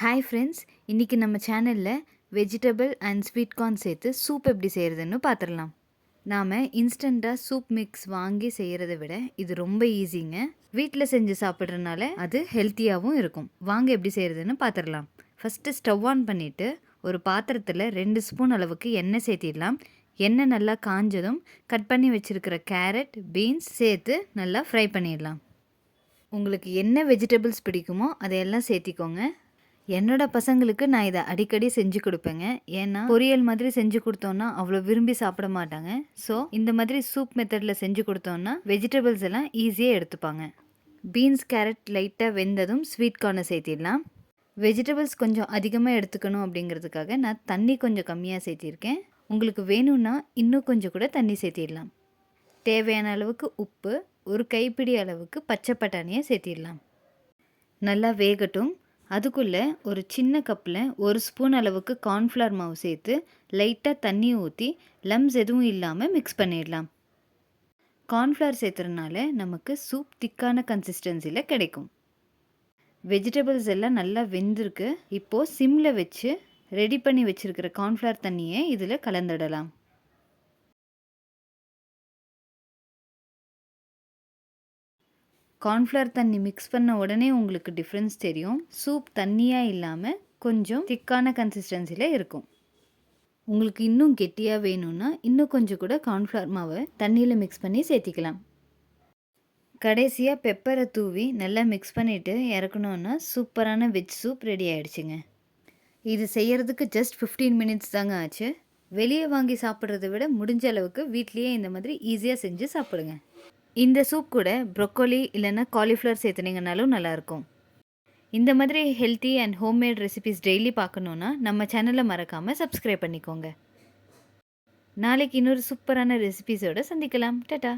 Hi friends, இன்றைக்கி நம்ம சேனலில் வெஜிடபிள் அண்ட் ஸ்வீட் கார்ன் சேர்த்து சூப் எப்படி செய்கிறதுன்னு பார்த்துடலாம். நாம் இன்ஸ்டண்ட்டாக சூப் மிக்ஸ் வாங்கி செய்கிறத விட இது ரொம்ப ஈஸிங்க. வீட்டில் செஞ்சு சாப்பிட்றதுனால அது ஹெல்த்தியாகவும் இருக்கும். வாங்க எப்படி செய்கிறதுன்னு பார்த்துடலாம். ஃபஸ்ட்டு ஸ்டவ் ஆன் பண்ணிவிட்டு ஒரு பாத்திரத்தில் 2 ஸ்பூன் அளவுக்கு எண்ணெய் சேர்த்திடலாம். எண்ணெய் நல்லா காஞ்சதும் கட் பண்ணி வச்சுருக்கிற கேரட், பீன்ஸ் சேர்த்து நல்லா ஃப்ரை பண்ணிடலாம். உங்களுக்கு என்ன வெஜிடபிள்ஸ் பிடிக்குமோ அதையெல்லாம் சேர்த்திக்கோங்க. என்னோட பசங்களுக்கு நான் இதை அடிக்கடி செஞ்சு கொடுப்பேங்க. ஏன்னா பொரியல் மாதிரி செஞ்சு கொடுத்தோன்னா அவ்வளோ விரும்பி சாப்பிட மாட்டாங்க. ஸோ இந்த மாதிரி சூப் மெத்தடில் செஞ்சு கொடுத்தோன்னா வெஜிடபிள்ஸ் எல்லாம் ஈஸியாக எடுத்துப்பாங்க. பீன்ஸ், கேரட் லைட்டாக வெந்ததும் ஸ்வீட் கார்னை சேர்த்திடலாம். வெஜிடபிள்ஸ் கொஞ்சம் அதிகமாக எடுத்துக்கணும் அப்படிங்கிறதுக்காக நான் தண்ணி கொஞ்சம் கம்மியாக சேர்த்திருக்கேன். உங்களுக்கு வேணும்னா இன்னும் கொஞ்சம் கூட தண்ணி சேர்த்திடலாம். தேவையான அளவுக்கு உப்பு, ஒரு கைப்பிடி அளவுக்கு பச்சை பட்டாணியை சேர்த்திடலாம். நல்லா வேகட்டும். அதுக்குள்ளே ஒரு சின்ன கப்பில் 1 ஸ்பூன் அளவுக்கு கார்ன்ஃப்ளவர் மாவு சேர்த்து லைட்டாக தண்ணி ஊற்றி லம்ஸ் எதுவும் இல்லாமல் மிக்ஸ் பண்ணிடலாம். கார்ன்ஃப்ளவர் சேர்த்துறதுனால நமக்கு சூப் திக்கான கன்சிஸ்டன்சியில் கிடைக்கும். வெஜிடபிள்ஸ் எல்லாம் நல்லா வெந்திருக்கு. இப்போது சிம்மில் வச்சு ரெடி பண்ணி வச்சுருக்கிற கார்ன்ஃப்ளவர் தண்ணியை இதில் கலந்துடலாம். கார்ன்ஃப்ளவர் தண்ணி மிக்ஸ் பண்ண உடனே உங்களுக்கு டிஃப்ரென்ஸ் தெரியும். சூப் தண்ணியாக இல்லாமல் கொஞ்சம் திக்கான கன்சிஸ்டன்சியில் இருக்கும். உங்களுக்கு இன்னும் கெட்டியாக வேணும்னா இன்னும் கொஞ்சம் கூட கார்ன்ஃப்ளவர் மாவை தண்ணியில் மிக்ஸ் பண்ணி சேர்த்திக்கலாம். கடைசியாக பெப்பரை தூவி நல்லா மிக்ஸ் பண்ணிவிட்டு இறக்கணுன்னா சூப்பரான வெஜ் சூப் ரெடி ஆகிடுச்சுங்க. இது செய்கிறதுக்கு ஜஸ்ட் 15 மினிட்ஸ் தாங்க ஆச்சு. வெளியே வாங்கி சாப்பிட்றத விட முடிஞ்ச அளவுக்கு வீட்லேயே இந்த மாதிரி ஈஸியாக செஞ்சு சாப்பிடுங்க. இந்த சூப் கூட ப்ரொக்கோலி இல்லைன்னா காலிஃப்ளவர் சேர்த்துனீங்கனாலும் நல்லாயிருக்கும். இந்த மாதிரி healthy and homemade recipes daily பார்க்கணுன்னா நம்ம சேனலை மறக்காமல் சப்ஸ்கிரைப் பண்ணிக்கோங்க. நாளைக்கு இன்னொரு சூப்பரான ரெசிபிஸோடு சந்திக்கலாம். டாடா.